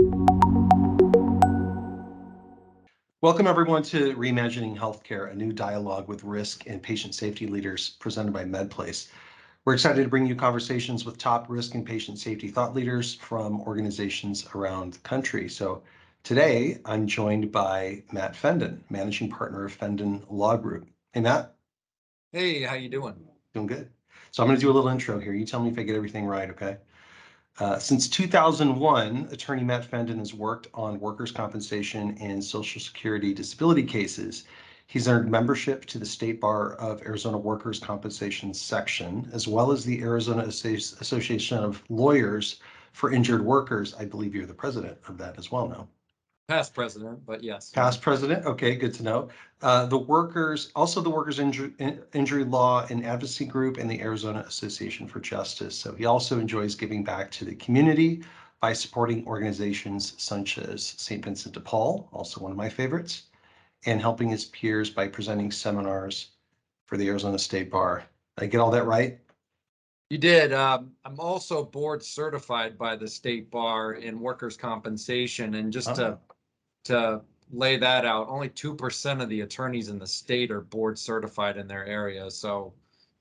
Welcome everyone to Reimagining Healthcare, a new dialogue with risk and patient safety leaders presented by MedPlace. We're excited to bring you conversations with top risk and patient safety thought leaders from organizations around the country. So today I'm joined by Matt Fendon, managing partner of Fendon Law Group. Hey, Matt. Hey, how you doing? Doing good. So I'm going to do a little intro here. You tell me if I get everything right, okay? Since 2001, attorney Matt Fendon has worked on workers' compensation and Social Security disability cases. He's earned membership to the State Bar of Arizona Workers' Compensation Section, as well as the Arizona Association of Lawyers for Injured Workers. I believe you're the president of that as well now. Past president, but yes. Past president. Okay, good to know. The Workers Injury Law and Advocacy Group and the Arizona Association for Justice. So he also enjoys giving back to the community by supporting organizations such as St. Vincent de Paul, also one of my favorites, and helping his peers by presenting seminars for the Arizona State Bar. Did I get all that right? You did. I'm also board certified by the state bar in workers' compensation. And just Oh, to lay that out, only 2% of the attorneys in the state are board certified in their area. So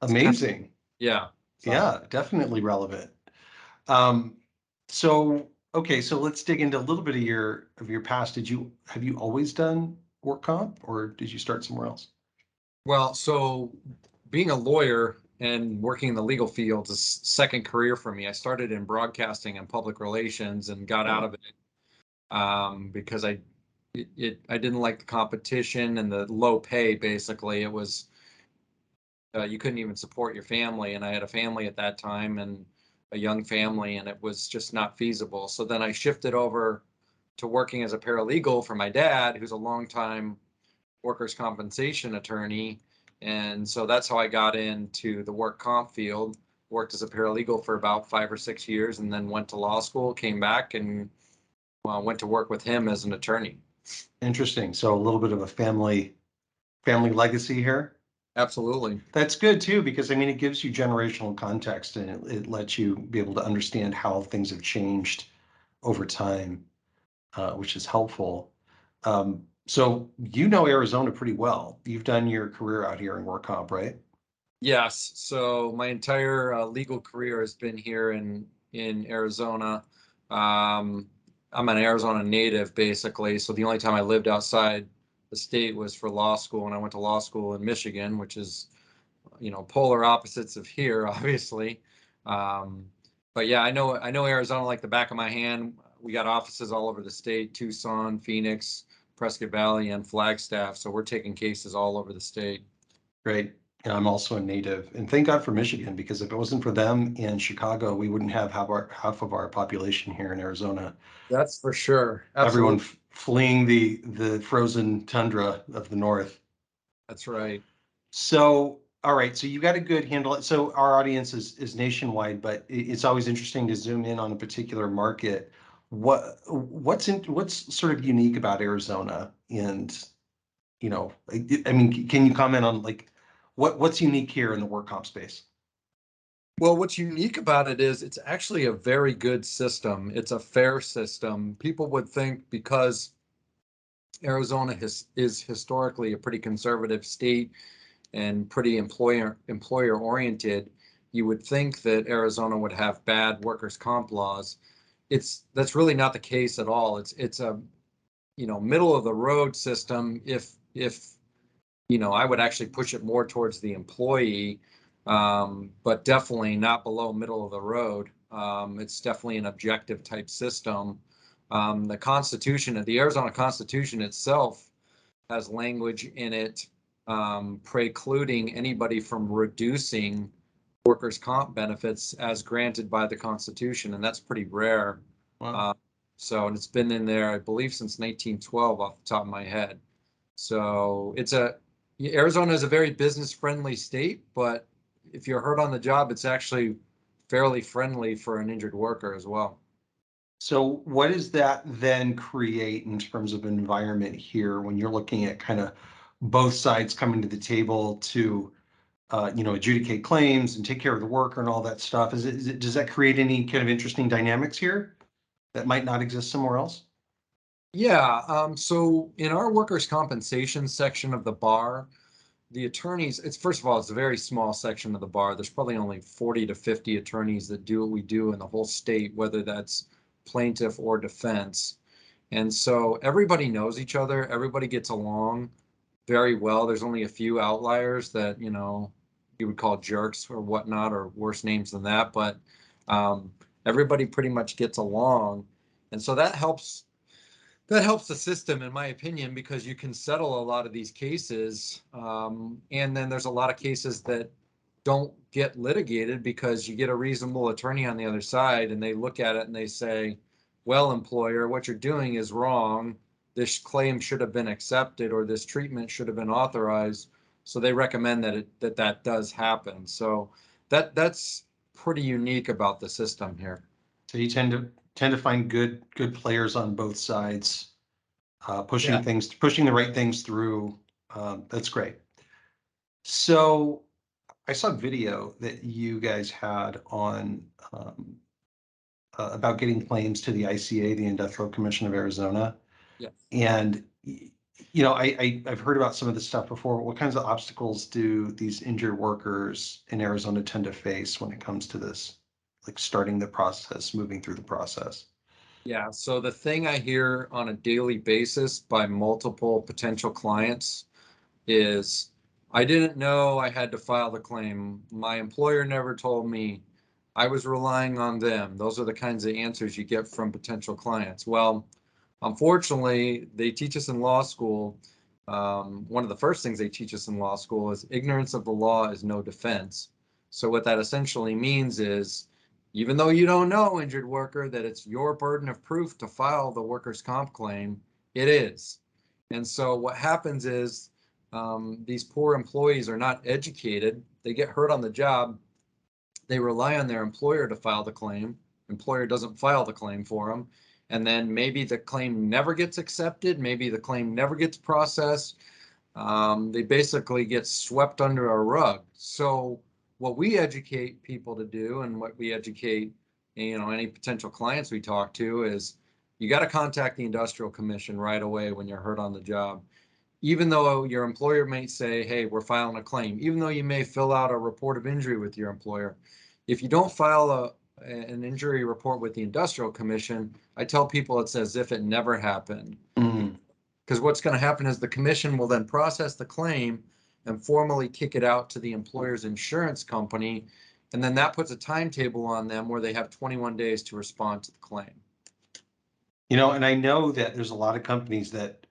it's kind of, amazing. yeah. So Yeah, definitely relevant. Um, so okay, so let's dig into a little bit of your past. Have you always done work comp or did you start somewhere else? so being a lawyer and working in the legal field is second career for me. I started in broadcasting and public relations and got out Oh, of it because I didn't like the competition and the low pay. Basically, it was you couldn't even support your family, and I had a family at that time and a young family, and it was just not feasible. So then I shifted over to working as a paralegal for my dad, who's a longtime workers' compensation attorney, and so that's how I got into the work comp field. Worked as a paralegal for about 5 or 6 years, and then went to law school. Came back and went to work with him as an attorney. interesting. So a little bit of a family legacy here. Absolutely. That's good too, because I mean it gives you generational context and it lets you be able to understand how things have changed over time, which is helpful. So you know Arizona pretty well. You've done your career out here in work comp, right? Yes. So my entire legal career has been here in Arizona. Um, I'm an Arizona native, basically. So the only time I lived outside the state was for law school, and I went to law school in Michigan, which is, polar opposites of here, obviously. Um, but yeah, I know Arizona like the back of my hand. We got offices all over the state: Tucson, Phoenix, Prescott Valley, and Flagstaff. So we're taking cases all over the state. Great. And I'm also a native. And thank God for Michigan, because if it wasn't for them in Chicago, we wouldn't have half of our population here in Arizona. That's for sure. Everyone Absolutely. fleeing the frozen tundra of the north. That's right. So, all right, so you got a good handle. So our audience is nationwide, but it's always interesting to zoom in on a particular market. What's sort of unique about Arizona? And I mean, can you comment on like what's unique here in the work comp space? Well, what's unique about it is it's actually a very good system. It's a fair system. People would think because Arizona is historically a pretty conservative state and pretty employer oriented, you would think that Arizona would have bad workers' comp laws. That's really not the case at all. It's a middle of the road system. If I would actually push it more towards the employee, but definitely not below middle of the road. It's definitely an objective type system. The Arizona Constitution itself has language in it precluding anybody from reducing workers' comp benefits as granted by the Constitution, and that's pretty rare. Wow. Uh, and it's been in there, I believe, since 1912, off the top of my head. So Arizona is a very business friendly state, but if you're hurt on the job, it's actually fairly friendly for an injured worker as well. So what does that then create in terms of environment here when you're looking at kind of both sides coming to the table to adjudicate claims and take care of the worker and all that stuff? Does that create any kind of interesting dynamics here? that might not exist somewhere else? Yeah, so in our workers' compensation section of the bar, the attorneys, it's first of all, it's a very small section of the bar. There's probably only 40 to 50 attorneys that do what we do in the whole state, whether that's plaintiff or defense. And so everybody knows each other, everybody gets along very well. There's only a few outliers that, you would call jerks or whatnot, or worse names than that, but um, everybody pretty much gets along. And so that helps the system, in my opinion, because you can settle a lot of these cases. And then there's a lot of cases that don't get litigated because you get a reasonable attorney on the other side and they look at it and they say, well, employer, what you're doing is wrong. This claim should have been accepted or this treatment should have been authorized. So they recommend that does happen. So that's pretty unique about the system here. So you tend to find good players on both sides, Yeah. pushing the right things through. That's great. So I saw a video that you guys had on about getting claims to the ICA, the Industrial Commission of Arizona. Yes. And I've heard about some of this stuff before. What kinds of obstacles do these injured workers in Arizona tend to face when it comes to this, like starting the process, moving through the process? Yeah, so the thing I hear on a daily basis by multiple potential clients is I didn't know I had to file the claim. My employer never told me. I was relying on them. Those are the kinds of answers you get from potential clients. Well, unfortunately, they teach us in law school. One of the first things they teach us in law school is ignorance of the law is no defense. So, what that essentially means is even though you don't know, injured worker, that it's your burden of proof to file the workers' comp claim, it is. And so, what happens is these poor employees are not educated. They get hurt on the job. They rely on their employer to file the claim. Employer doesn't file the claim for them. And then maybe the claim never gets accepted. Maybe the claim never gets processed. They basically get swept under a rug. So what we educate people to do and what we educate, any potential clients we talk to is you got to contact the industrial commission right away when you're hurt on the job. Even though your employer may say, hey, we're filing a claim, even though you may fill out a report of injury with your employer, if you don't file an injury report with the industrial commission, I tell people it's as if it never happened. Mm. Because what's going to happen is the commission will then process the claim and formally kick it out to the employer's insurance company. And then that puts a timetable on them where they have 21 days to respond to the claim. And I know that there's a lot of companies that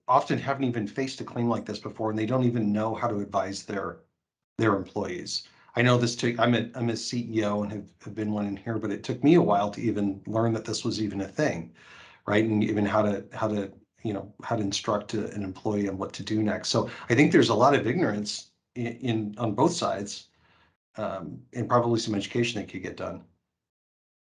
often haven't even faced a claim like this before, and they don't even know how to advise their employees. I know this took, I'm a CEO and have been one in here, but it took me a while to even learn that this was even a thing, right? And even how to instruct an employee on what to do next. So I think there's a lot of ignorance in on both sides, and probably some education that could get done.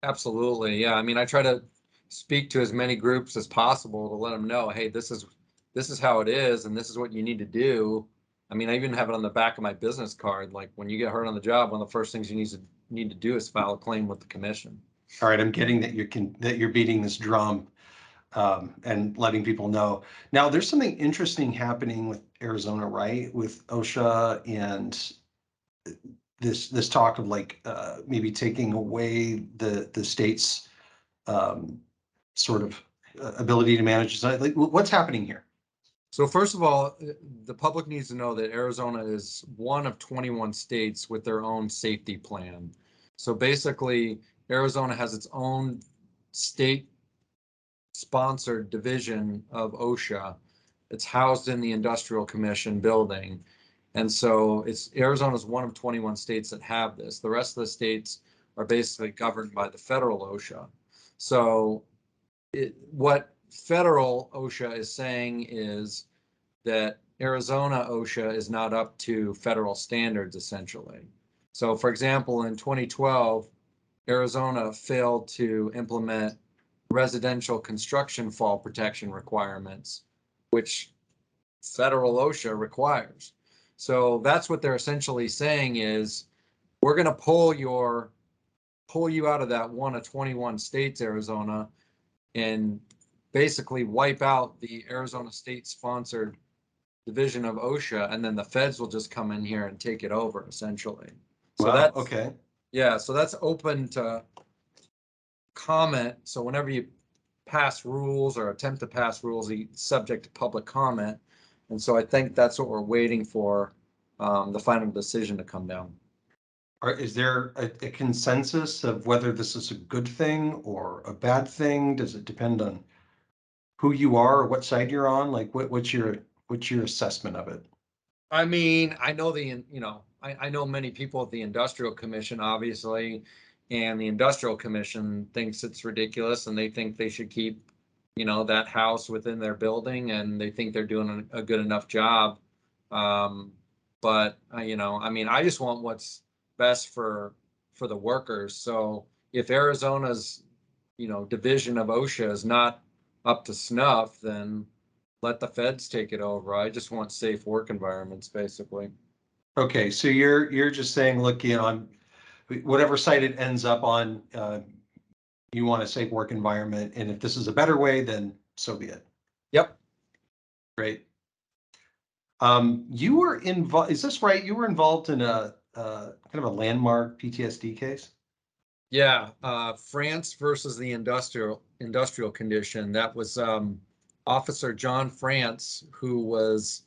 Absolutely. Yeah. I mean, I try to speak to as many groups as possible to let them know, hey, this is how it is, and this is what you need to do. I mean, I even have it on the back of my business card. Like when you get hurt on the job, one of the first things you need to do is file a claim with the commission. All right, I'm getting that you're beating this drum, and letting people know. Now, there's something interesting happening with Arizona, right? With OSHA and this talk of like maybe taking away the state's sort of ability to manage. Like, what's happening here? So first of all, the public needs to know that Arizona is one of 21 states with their own safety plan. So basically, Arizona has its own state sponsored division of OSHA. It's housed in the Industrial Commission building. And so Arizona is one of 21 states that have this. The rest of the states are basically governed by the federal OSHA. So what federal OSHA is saying is that Arizona OSHA is not up to federal standards, essentially. So, for example, in 2012, Arizona failed to implement residential construction fall protection requirements, which federal OSHA requires. So that's what they're essentially saying is we're going to pull you out of that one of 21 states, Arizona, and basically wipe out the Arizona state sponsored division of OSHA, and then the feds will just come in here and take it over essentially. So Wow, that's, okay. yeah, so that's open to comment. So whenever you pass rules or attempt to pass rules, it's subject to public comment. And so I think that's what we're waiting for, the final decision to come down. Is there a consensus of whether this is a good thing or a bad thing? Does it depend on who you are or what side you're on? Like what's your assessment of it? I mean, I know I know many people at the Industrial Commission, obviously, and the Industrial Commission thinks it's ridiculous and they think they should keep, that house within their building and they think they're doing a good enough job. Um, but I mean, I just want what's best for the workers. So if Arizona's, division of OSHA is not up to snuff, then let the feds take it over. I just want safe work environments, basically. Okay, so you're just saying, look, whatever site it ends up on, you want a safe work environment, and if this is a better way, then so be it. Yep. Great. You were involved, is this right? You were involved in a kind of a landmark PTSD case? Yeah. France versus the industrial condition. That was Officer John France, who was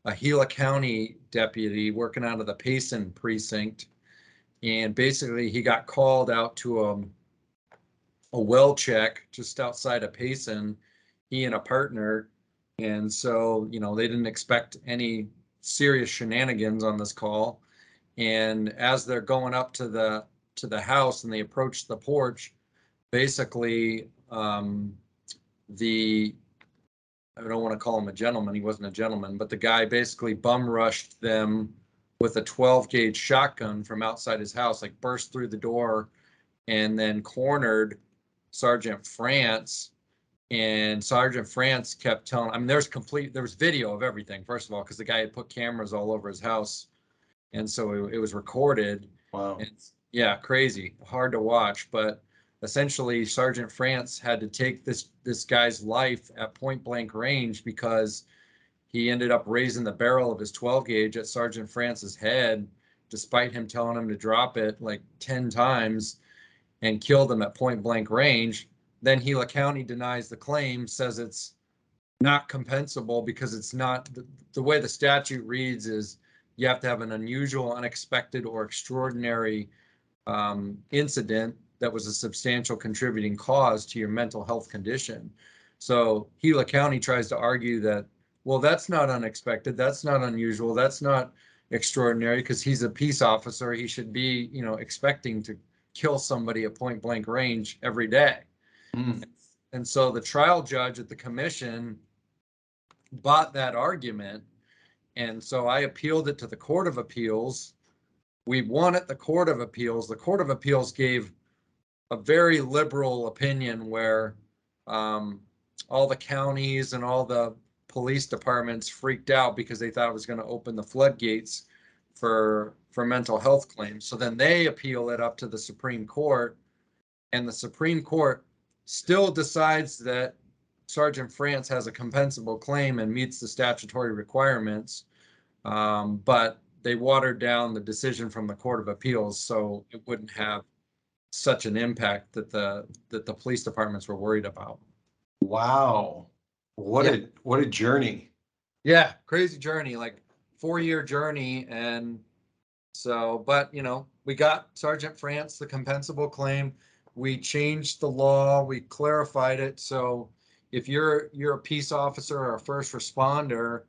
a Gila County deputy working out of the Payson precinct. And basically he got called out to a well check just outside of Payson, he and a partner. And so, they didn't expect any serious shenanigans on this call. And as they're going up to the house and they approach the porch, basically, the I don't want to call him a gentleman, he wasn't a gentleman, but the guy basically bum rushed them with a 12 gauge shotgun from outside his house, like burst through the door and then cornered Sergeant France. And Sergeant France kept telling, I mean, there was video of everything, first of all, because the guy had put cameras all over his house. And so it was recorded. Wow. And yeah, crazy, hard to watch. But essentially, Sergeant France had to take this guy's life at point blank range because he ended up raising the barrel of his 12 gauge at Sergeant France's head, despite him telling him to drop it like 10 times, and killed him at point blank range. Then Gila County denies the claim, says it's not compensable because it's not the way the statute reads is you have to have an unusual, unexpected, or extraordinary incident that was a substantial contributing cause to your mental health condition. So Gila County tries to argue that, well, that's not unexpected, that's not unusual, that's not extraordinary because he's a peace officer. He should be, expecting to kill somebody at point blank range every day. Mm. And so the trial judge at the commission bought that argument. And so I appealed it to the Court of Appeals. We won at the Court of Appeals. The Court of Appeals gave a very liberal opinion where all the counties and all the police departments freaked out because they thought it was going to open the floodgates for mental health claims. So then they appeal it up to the Supreme Court, and the Supreme Court still decides that Sergeant France has a compensable claim and meets the statutory requirements, but they watered down the decision from the Court of Appeals so it wouldn't have such an impact that the police departments were worried about. Wow. What Yeah, a journey. yeah, crazy journey, like 4-year journey. And so, but we got Sergeant France the compensable claim. We changed the law, we clarified it. So if you're a peace officer or a first responder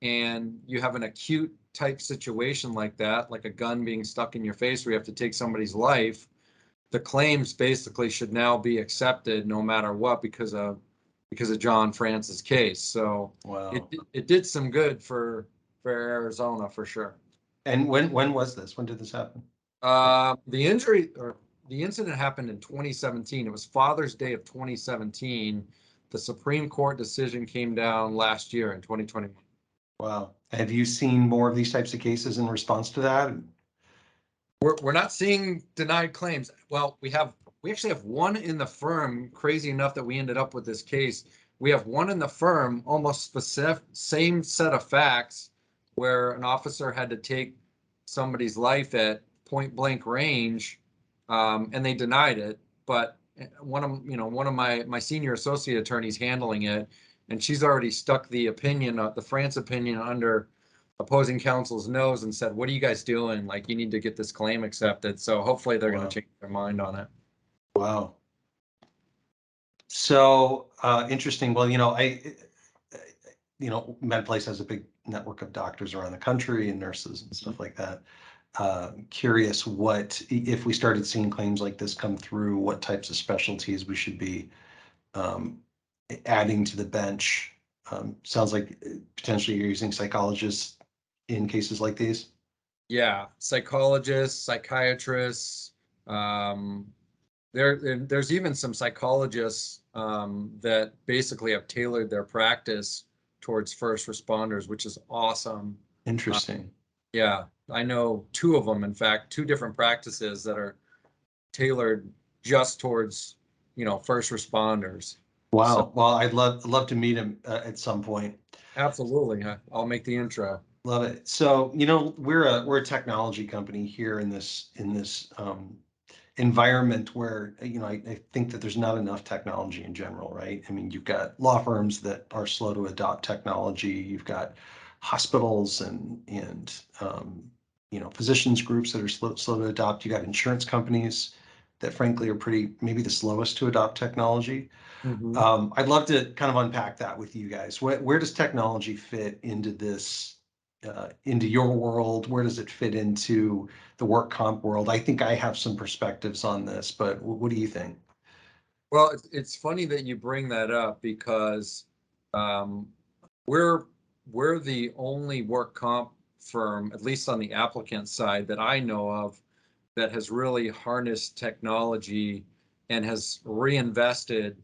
and you have an acute type situation like that, like a gun being stuck in your face where you have to take somebody's life, the claims basically should now be accepted no matter what because of John France's case. So it Wow. it did some good for Arizona for sure. And when was this? When did this happen? The injury or the incident happened in 2017. It was Father's Day of 2017. The Supreme Court decision came down last year in 2021. Wow. Have you seen more of these types of cases in response to that? We're not seeing denied claims. Well, we have We actually have one in the firm, crazy enough that we ended up with this case. We have one in the firm, almost specific, same set of facts, where an officer had to take somebody's life at point blank range, and they denied it. But one of my senior associate attorneys handling it, and she's already stuck the opinion, the France opinion, under opposing counsel's nose and said, "What are you guys doing? Like, you need to get this claim accepted." So hopefully they're going Wow. to change their mind on it. Wow. So interesting. Well, MedPlace has a big network of doctors around the country and nurses and stuff like that. Curious what, if we started seeing claims like this come through, what types of specialties we should be um, adding to the bench. Sounds like potentially you're using psychologists in cases like these. Yeah, psychologists, psychiatrists. Um, there's even some psychologists that basically have tailored their practice towards first responders, which is awesome. Uh, Interesting. yeah, I know two of them, in fact, two different practices that are tailored just towards, first responders. So Wow. Well, I'd love to meet him at some point. absolutely, I'll make the intro. Love it. So, we're a technology company here in this environment where, I think that there's not enough technology in general, right? I mean, you've got law firms that are slow to adopt technology. You've got hospitals and physicians groups that are slow to adopt. You got insurance companies that frankly are pretty maybe the slowest to adopt technology. Hmm. I'd love to kind of unpack that with you guys. Where does technology fit into this, into your world? Where does it fit into the work comp world? I think I have some perspectives on this, but what do you think? Well, it's funny that you bring that up because um, we're we're the only work comp firm, at least on the applicant side, that I know of, that has really harnessed technology and has reinvested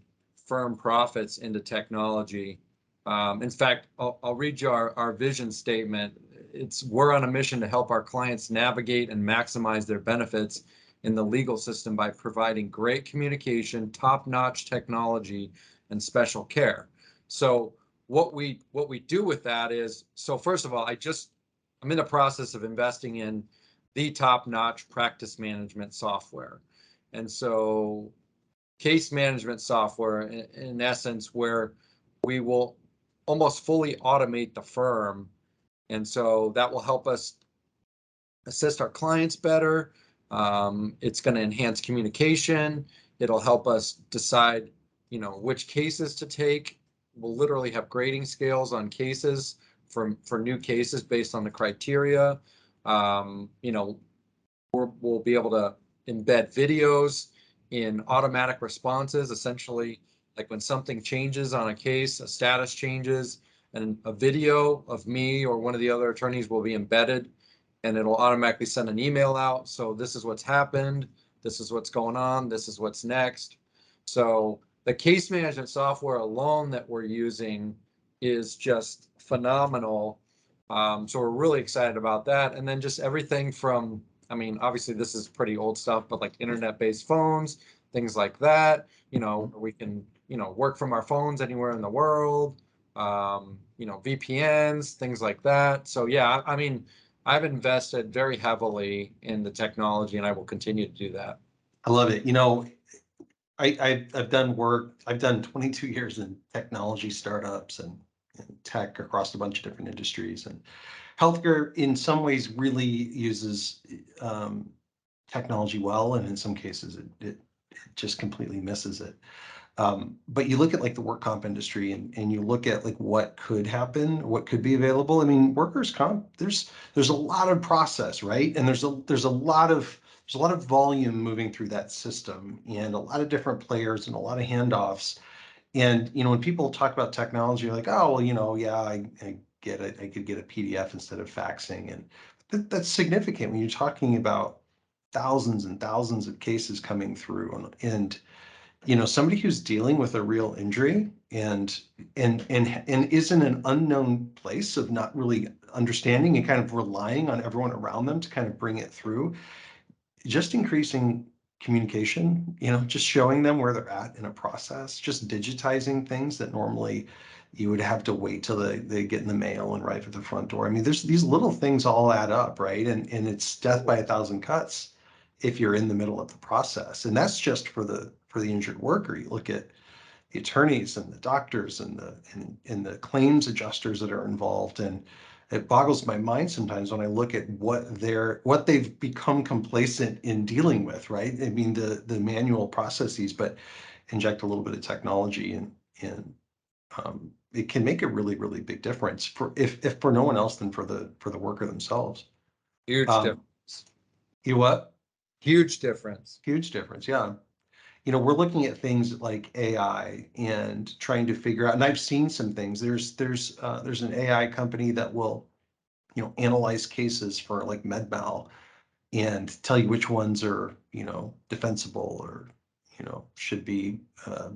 firm profits into technology. In fact, I'll read you our vision statement. It's we're on a mission to help our clients navigate and maximize their benefits in the legal system by providing great communication, top-notch technology, and special care. So what we do with that is, so first of all, I'm in the process of investing in the top-notch practice management software. And so case management software, in essence, where we will almost fully automate the firm. And so that will help us assist our clients better. It's going to enhance communication. It'll help us decide, which cases to take. We'll literally have grading scales on cases for new cases based on the criteria. Um, you know, we'll be able to embed videos in automatic responses, essentially like when something changes on a case, a status changes, and a video of me or one of the other attorneys will be embedded, and it'll automatically send an email out. So this is what's happened. This is what's going on. This is what's next. So the case management software alone that we're using is just phenomenal. So we're really excited about that. And then just everything from, I mean, obviously this is pretty old stuff, but like internet-based phones, things like that, we can, work from our phones anywhere in the world, VPNs, things like that. So yeah, I mean, I've invested very heavily in the technology and I will continue to do that. I love it. I've done work. I've done 22 years in technology startups and tech across a bunch of different industries. And healthcare, in some ways, really uses um, technology well, and in some cases, it just completely misses it. But you look at like the work comp industry and you look at like what could happen, what could be available. I mean, workers' comp, there's a lot of process, right? And there's a lot of volume moving through that system and a lot of different players and a lot of handoffs. And when people talk about technology, you're like, oh, well, yeah, I get it. I could get a PDF instead of faxing. And that's significant when you're talking about thousands and thousands of cases coming through. And somebody who's dealing with a real injury and is in an unknown place of not really understanding and kind of relying on everyone around them to kind of bring it through, just increasing communication, just showing them where they're at in a process, just digitizing things that normally you would have to wait till they get in the mail and arrive at the front door. I mean, there's these little things all add up, right? And it's death by a thousand cuts if you're in the middle of the process. And that's just for the injured worker. You look at the attorneys and the doctors and the claims adjusters that are involved. And it boggles my mind sometimes when I look at what they've become complacent in dealing with, right? I mean, the manual processes, but inject a little bit of technology and it can make a really, really big difference for if for no one else than for the worker themselves. Huge Um, difference. you what? Huge difference. Huge difference, yeah. We're looking at things like AI and trying to figure out, and I've seen some things. There's an AI company that will, analyze cases for like med mal and tell you which ones are, defensible or, should be uh,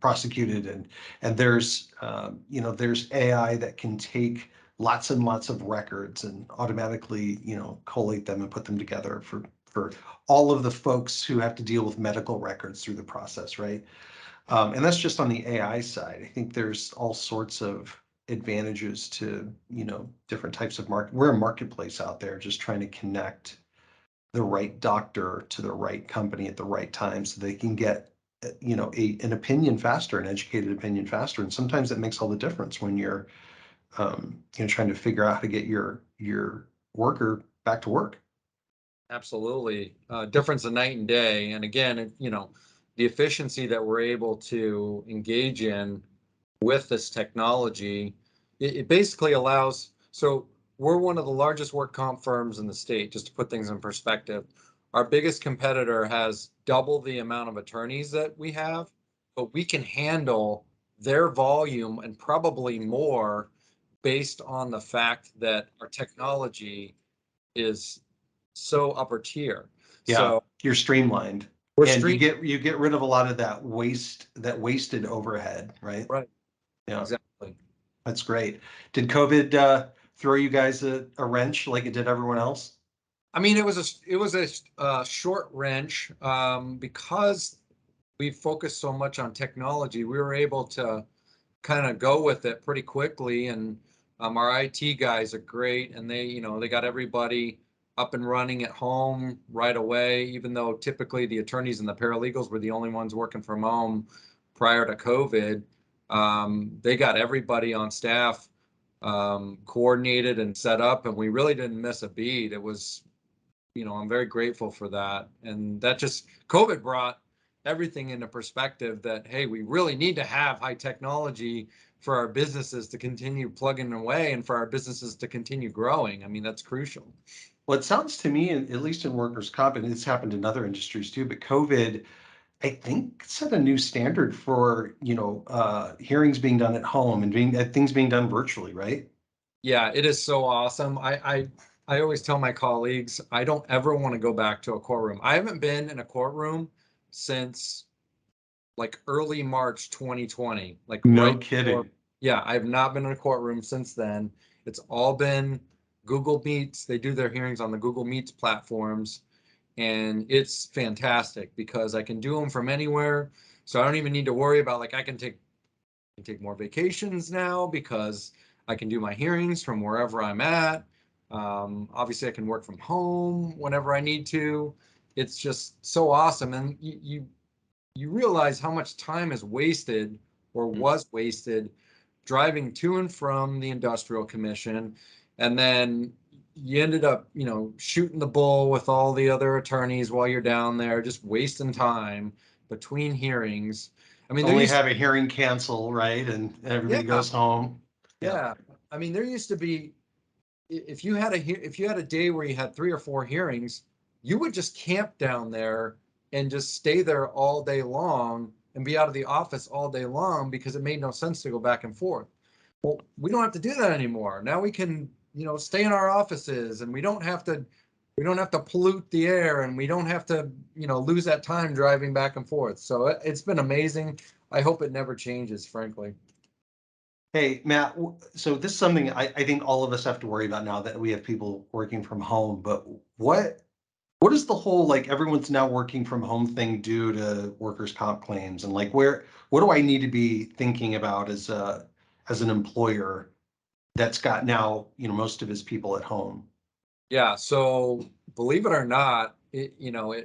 prosecuted. And there's AI that can take lots and lots of records and automatically, collate them and put them together for all of the folks who have to deal with medical records through the process, right? And that's just on the AI side. I think there's all sorts of advantages to, different types of market. We're a marketplace out there just trying to connect the right doctor to the right company at the right time so they can get, an opinion faster, an educated opinion faster. And sometimes it makes all the difference when you're, trying to figure out how to get your worker back to work. Absolutely. Difference of night and day. And again, the efficiency that we're able to engage in with this technology, it basically allows, so we're one of the largest work comp firms in the state, just to put things in perspective. Our biggest competitor has double the amount of attorneys that we have, but we can handle their volume and probably more based on the fact that our technology is so upper tier. Yeah, So you're streamlined we're and you stream, get rid of a lot of that wasted overhead, right? right, Yeah, exactly. that's great. Did COVID throw you guys a wrench like it did everyone else? I mean, it was a short wrench because we focused so much on technology. We were able to kind of go with it pretty quickly, and our IT guys are great, and they got everybody up and running at home right away. Even though typically the attorneys and the paralegals were the only ones working from home prior to COVID, they got everybody on staff coordinated and set up, and we really didn't miss a beat. It was, I'm very grateful for that. And that just, COVID brought everything into perspective that, hey, we really need to have high technology for our businesses to continue plugging away and for our businesses to continue growing. I mean, that's crucial. Well, it sounds to me, at least in workers' comp, and it's happened in other industries too, but COVID, I think, set a new standard for, hearings being done at home and things being done virtually, right? Yeah, it is so awesome. I always tell my colleagues, I don't ever want to go back to a courtroom. I haven't been in a courtroom since like early March 2020, like No right before. kidding. Yeah, I've not been in a courtroom since then. It's all been Google Meets. They do their hearings on the Google Meets platforms, and it's fantastic because I can do them from anywhere. So I don't even need to worry about, like, I can take more vacations now because I can do my hearings from wherever I'm at. Obviously, I can work from home whenever I need to. It's just so awesome, and you realize how much time is wasted or was wasted driving to and from the industrial commission, and then you ended up, shooting the bull with all the other attorneys while you're down there, just wasting time between hearings. I mean, there Only used have a hearing cancel, right? And yeah, everybody goes home. Yeah. yeah. I mean, there used to be, if you had a day where you had 3 or 4 hearings, you would just camp down there and just stay there all day long and be out of the office all day long because it made no sense to go back and forth. Well, we don't have to do that anymore. Now we can, stay in our offices, and we don't have to pollute the air, and we don't have to, lose that time driving back and forth. So it's been amazing. I hope it never changes, frankly. Hey, Matt, so this is something I think all of us have to worry about now that we have people working from home, but what What does the whole, like, everyone's now working from home thing do to workers' comp claims? And like, what do I need to be thinking about as an employer that's got now, most of his people at home? Yeah, so believe it or not, it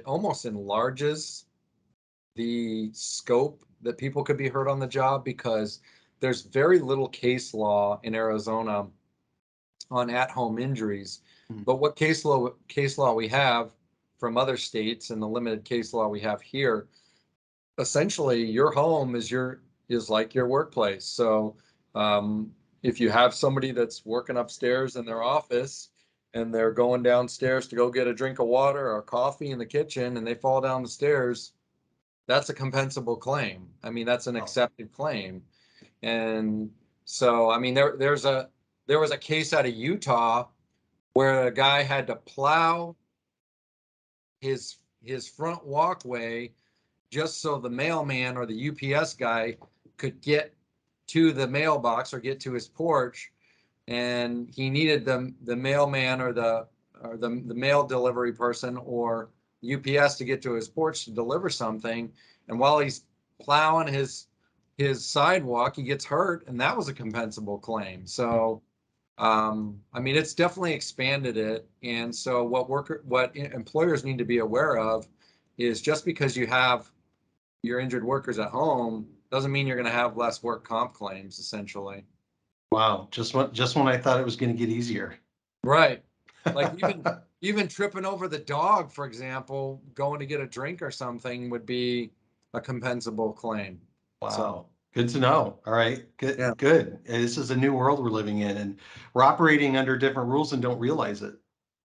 almost enlarges the scope that people could be hurt on the job because there's very little case law in Arizona on at-home injuries. Mm. But what case law we have from other states and the limited case law we have here, essentially your home is like your workplace. So if you have somebody that's working upstairs in their office and they're going downstairs to go get a drink of water or coffee in the kitchen and they fall down the stairs, that's a compensable claim. I mean, that's an Oh, accepted claim. And so, I mean, there was a case out of Utah where a guy had to plow his front walkway just so the mailman or the UPS guy could get to the mailbox or get to his porch, and he needed the mailman or the mail delivery person or UPS to get to his porch to deliver something. And while he's plowing his sidewalk, he gets hurt, and that was a compensable claim. So I mean, it's definitely expanded it. And so what employers need to be aware of is just because you have your injured workers at home doesn't mean you're going to have less work comp claims, essentially. wow. Just when I thought it was going to get easier. Right. Like even tripping over the dog, for example, going to get a drink or something would be a compensable claim. So, Wow. Good to know. All right. yeah, Good. Good. This is a new world we're living in, and we're operating under different rules and don't realize it.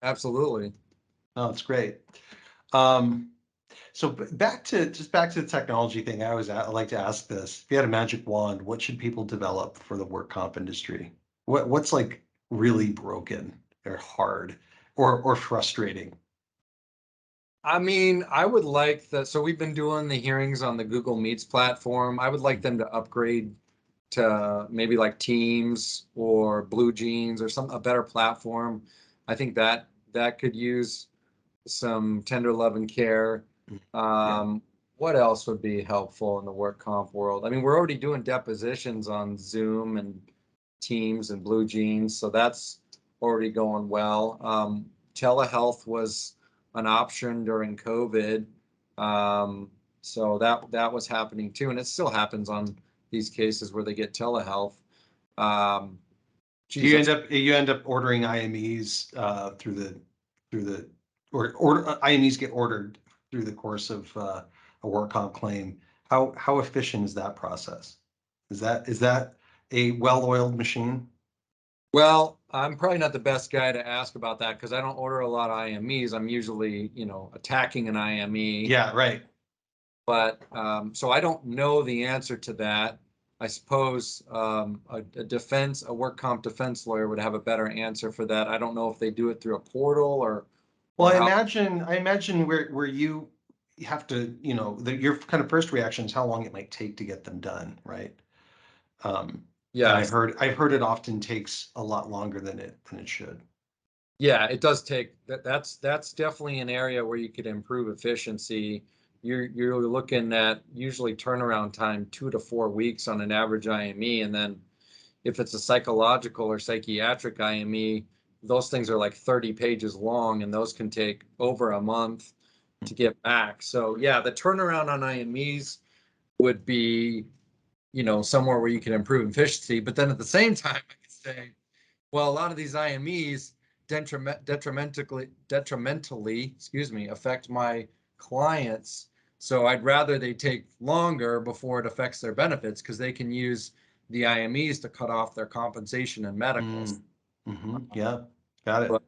absolutely. Oh, it's great. Um, so back to the technology thing. I like to ask this. If you had a magic wand, what should people develop for the work comp industry? What's like really broken or hard or frustrating? I mean, I would like that. So we've been doing the hearings on the Google Meets platform. I would like them to upgrade to maybe like Teams or Blue Jeans or a better platform. I think that could use some tender love and care. Yeah. Um, what else would be helpful in the work comp world? I mean, we're already doing depositions on Zoom and Teams and Blue Jeans, so that's already going well. Telehealth was an option during COVID, so that was happening too, and it still happens on these cases where they get telehealth. Um, Do geez, you end up ordering IMEs through the or IMEs get ordered through the course of a work comp claim? How efficient is that process? Is that a well-oiled machine? Well, I'm probably not the best guy to ask about that because I don't order a lot of IMEs. I'm usually, attacking an IME, Yeah, right. but so I don't know the answer to that. I suppose a work comp defense lawyer would have a better answer for that. I don't know if they do it through a portal Well, or I how. imagine I imagine where you have to, your kind of first reaction is how long it might take to get them done, right? Um, and I've Yes. heard I've heard it often takes a lot longer than it should. Yeah, it does take that's definitely an area where you could improve efficiency. You're looking at usually turnaround time 2 to 4 weeks on an average IME, and then if it's a psychological or psychiatric IME, those things are like 30 pages long, and those can take over a month to get back. So yeah, the turnaround on IMEs would be, somewhere where you can improve efficiency. But then at the same time, I could say, well, a lot of these IMEs detrimentally, excuse me, affect my clients. So I'd rather they take longer before it affects their benefits because they can use the IMEs to cut off their compensation and medicals. Mm, yeah, got But it.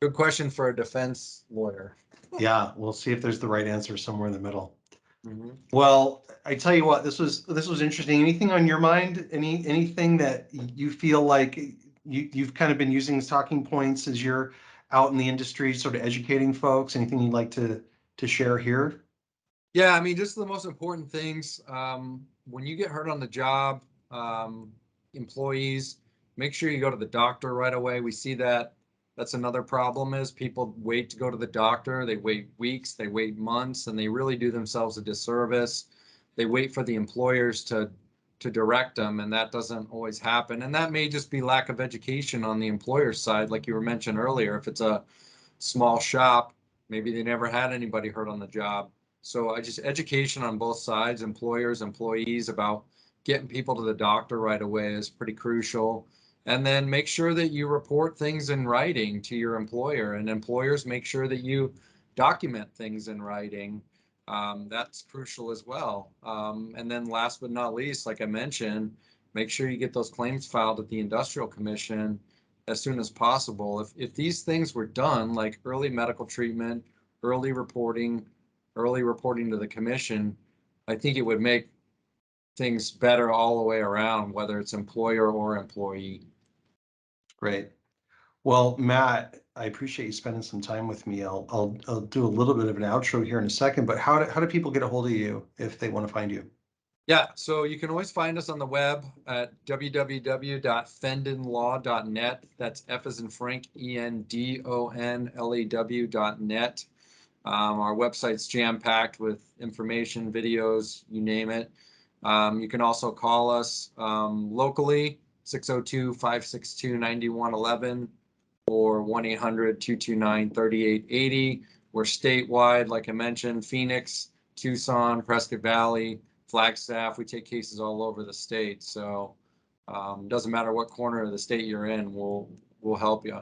good question for a defense lawyer. Yeah, we'll see if there's the right answer somewhere in the middle. Mhm. Well, I tell you what, this was interesting. Anything on your mind? Anything that you feel like you've kind of been using as talking points as you're out in the industry, sort of educating folks? Anything you'd like to share here? Yeah, I mean, just the most important things. When you get hurt on the job, employees, make sure you go to the doctor right away. We see that That's another problem is people wait to go to the doctor. They wait weeks, they wait months, and they really do themselves a disservice. They wait for the employers to direct them, and that doesn't always happen. And that may just be lack of education on the employer's side, like you were mentioned earlier. If it's a small shop, maybe they never had anybody hurt on the job. So I just education on both sides, employers, employees, about getting people to the doctor right away is pretty crucial. And then make sure that you report things in writing to your employer, and employers make sure that you document things in writing. That's crucial as well. And then last but not least, like I mentioned, make sure you get those claims filed at the Industrial Commission as soon as possible. If these things were done, like early medical treatment, early reporting, early reporting to the commission, I think it would make things better all the way around, whether it's employer or employee. Great. Well, Matt, I appreciate you spending some time with me. I'll do a little bit of an outro here in a second, but how do people get a hold of you if they want to find you? Yeah, so you can always find us on the web at www.fendonlaw.net. That's F as in Frank, ENDONLAW.net. Our website's jam-packed with information, videos, you name it. You can also call us locally, 602-562-9111 or 1-800-229-3880. We're statewide, like I mentioned, Phoenix, Tucson, Prescott Valley, Flagstaff. We take cases all over the state. So doesn't matter what corner of the state you're in, we'll help you.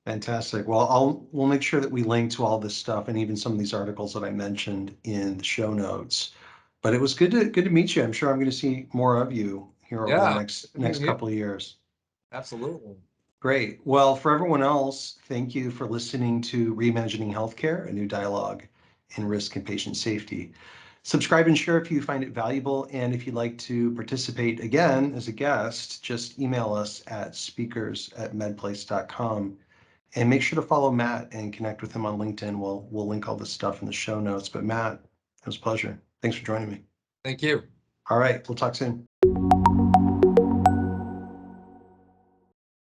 Fantastic. Well, we'll make sure that we link to all this stuff and even some of these articles that I mentioned in the show notes. But it was good to meet you. I'm sure I'm going to see more of you here over the Yeah, next couple of years. absolutely. Great. Well, for everyone else, thank you for listening to Reimagining Healthcare, a new dialogue in risk and patient safety. Subscribe and share if you find it valuable. And if you'd like to participate again as a guest, just email us at speakers@medplace.com. And make sure to follow Matt and connect with him on LinkedIn. We'll link all this stuff in the show notes. But Matt, it was a pleasure. Thanks for joining me. Thank you. All right, we'll talk soon.